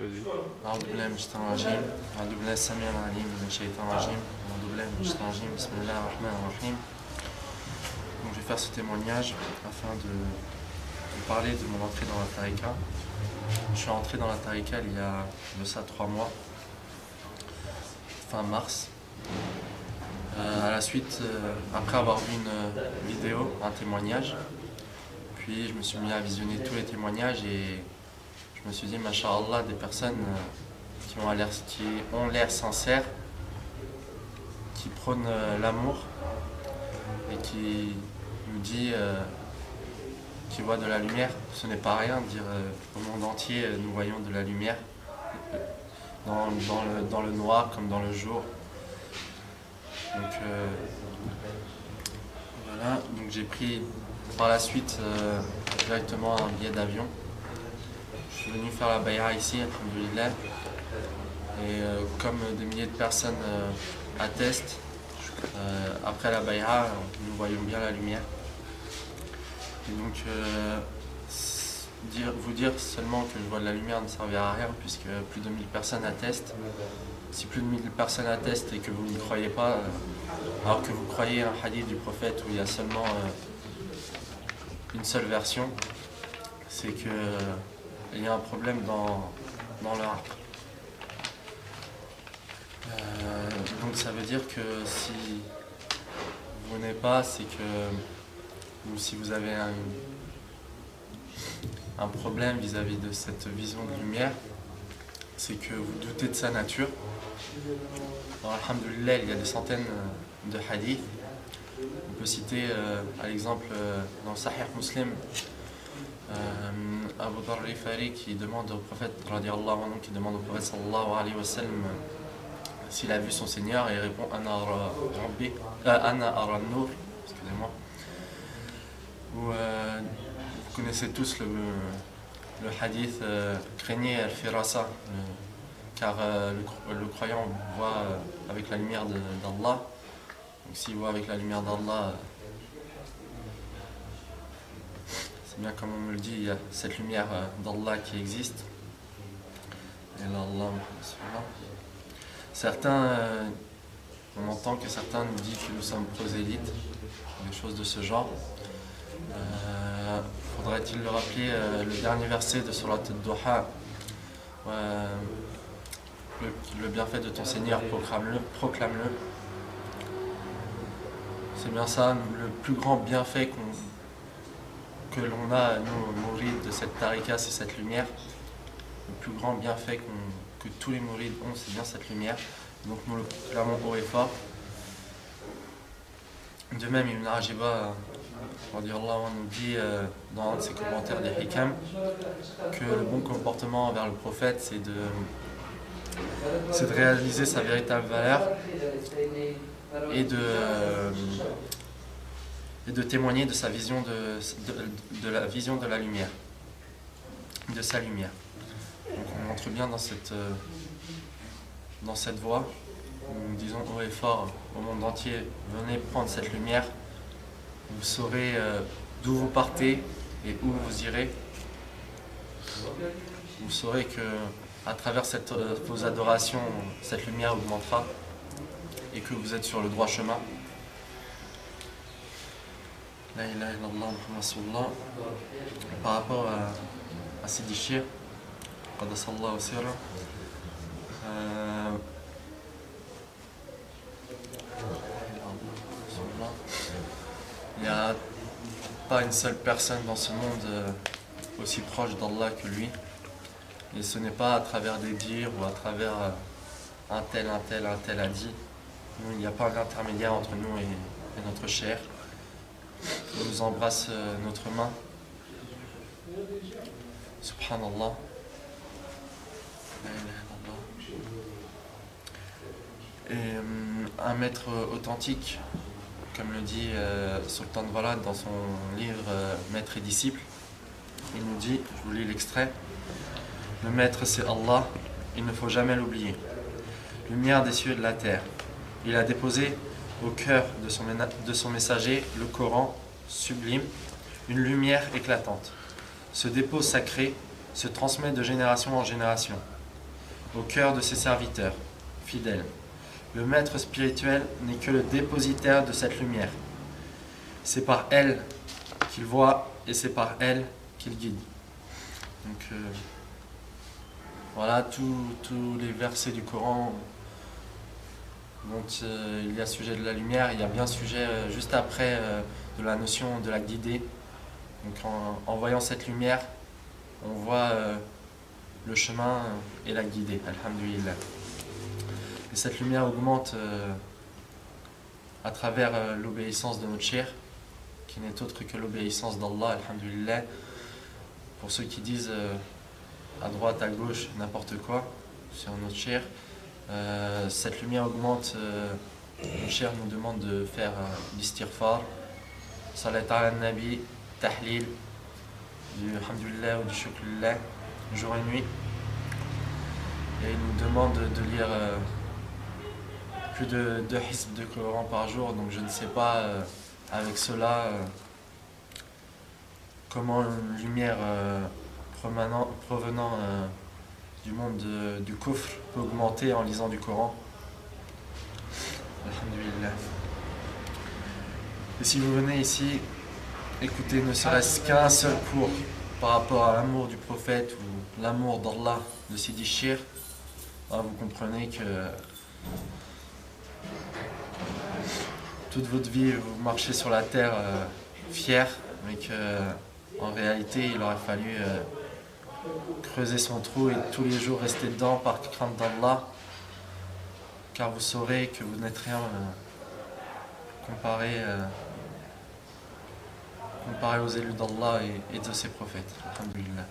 Vas-y. أعوذ بالله من الشيطان الرجيم أعوذ بالله السميع العليم من الشيطان الرجيم أعوذ بالله من الشيطان الرجيم بسم الله الرحمن الرحيم. Donc je vais faire ce témoignage afin de parler de mon entrée dans la tariqa. Je suis entré dans la tariqa il y a de ça 3 mois, fin mars. À la suite, après avoir vu une vidéo, un témoignage, puis je me suis mis à visionner tous les témoignages et je me suis dit, Masha'Allah, des personnes qui ont l'air sincères, qui prônent l'amour et qui nous dit qui voient de la lumière. Ce n'est pas rien de dire au monde entier, nous voyons de la lumière dans le noir comme dans le jour. Donc voilà, donc j'ai pris par la suite directement un billet d'avion. Je suis venu faire la bay'a ici, alhamdoulilah, et comme des milliers de personnes attestent, après la bay'a, nous voyons bien la lumière. Et donc vous dire seulement que je vois de la lumière ne servira à rien puisque plus de 1000 personnes attestent. Si plus de 1000 personnes attestent et que vous n'y croyez pas, alors que vous croyez un hadith du prophète où il y a seulement une seule version, c'est qu'il y a un problème dans l'art. Donc ça veut dire que si vous venez pas, c'est que, ou si vous avez un problème vis-à-vis de cette vision de lumière, c'est que vous doutez de sa nature. Alors, alhamdoulilah, il y a des centaines de hadiths. On peut citer à l'exemple dans Sahih Muslim, Abu Dharr al-Ghifari qui demande au prophète sallallahu alayhi wa sallam s'il a vu son Seigneur, et il répond Ana ara an-nur, excusez-moi. Vous connaissez tous le hadith craignez al-firasa, car le croyant voit avec la lumière d'Allah. Donc s'il voit avec la lumière d'Allah, c'est bien comme on me le dit, il y a cette lumière d'Allah qui existe. Et là, Allah, certains, on entend que certains nous disent que nous sommes prosélytes, des choses de ce genre. Faudrait-il le rappeler le dernier verset de Surat al-Duha, le bienfait de ton Seigneur, proclame-le. C'est bien ça, le plus grand bienfait que l'on a, nous, mourides de cette tariqa, c'est cette lumière. Le plus grand bienfait que tous les mourides ont, c'est bien cette lumière. Donc nous le proclamons haut et fort. De même, Ibn Ajiba nous dit dans un de ses commentaires des Hikam que le bon comportement envers le prophète, c'est de réaliser sa véritable valeur et de témoigner de sa vision de la vision de la lumière, de sa lumière. Donc on entre bien dans cette voie où nous disons haut et fort au monde entier, venez prendre cette lumière, vous saurez d'où vous partez et où vous irez. Vous saurez que à travers vos adorations, cette lumière augmentera et que vous êtes sur le droit chemin. La ilaha illallah Muhammad Rasulullah. Par rapport à Sidi Shir, Qaddasallahu sirra, il n'y a pas une seule personne dans ce monde aussi proche d'Allah que lui. Et ce n'est pas à travers des dires ou à travers un tel a dit. Nous, il n'y a pas d'intermédiaire entre nous et notre chair. Il nous embrasse notre main. Subhanallah. Et un maître authentique, comme le dit Sultan Valad dans son livre Maître et disciple, il nous dit, je vous lis l'extrait, le maître c'est Allah, il ne faut jamais l'oublier. Lumière des cieux et de la terre. Il a déposé au cœur de son messager le Coran sublime, une lumière éclatante. Ce dépôt sacré se transmet de génération en génération. au cœur de ses serviteurs fidèles. Le maître spirituel n'est que le dépositaire de cette lumière. C'est par elle qu'il voit et c'est par elle qu'il guide. Donc voilà tous les versets du Coran dont il y a sujet de la lumière, il y a bien sujet juste après de la notion de la guider. Donc en voyant cette lumière, on voit le chemin et la guider, alhamdulillah. Et cette lumière augmente à travers l'obéissance de notre chair, qui n'est autre que l'obéissance d'Allah, alhamdulillah. Pour ceux qui disent à droite, à gauche, n'importe quoi sur notre chair, cette lumière augmente, notre chair nous demande de faire l'istighfar, salat ala nabi, tahlil, du alhamdulillah ou du shukrillah, jour et nuit. Et il nous demande de lire plus de 2 hisbs de Coran par jour, donc je ne sais pas avec cela comment une lumière provenant du monde du kufr peut augmenter en lisant du Coran. Alhamdulillah. Et si vous venez ici, écoutez ne serait-ce qu'un seul cours par rapport à l'amour du prophète ou l'amour d'Allah de Sidi Shir, vous comprenez que toute votre vie vous marchez sur la terre fier, mais qu'en réalité il aurait fallu creuser son trou et tous les jours rester dedans par crainte d'Allah, car vous saurez que vous n'êtes rien comparé aux élus d'Allah et de ses prophètes. Alhamdulillah.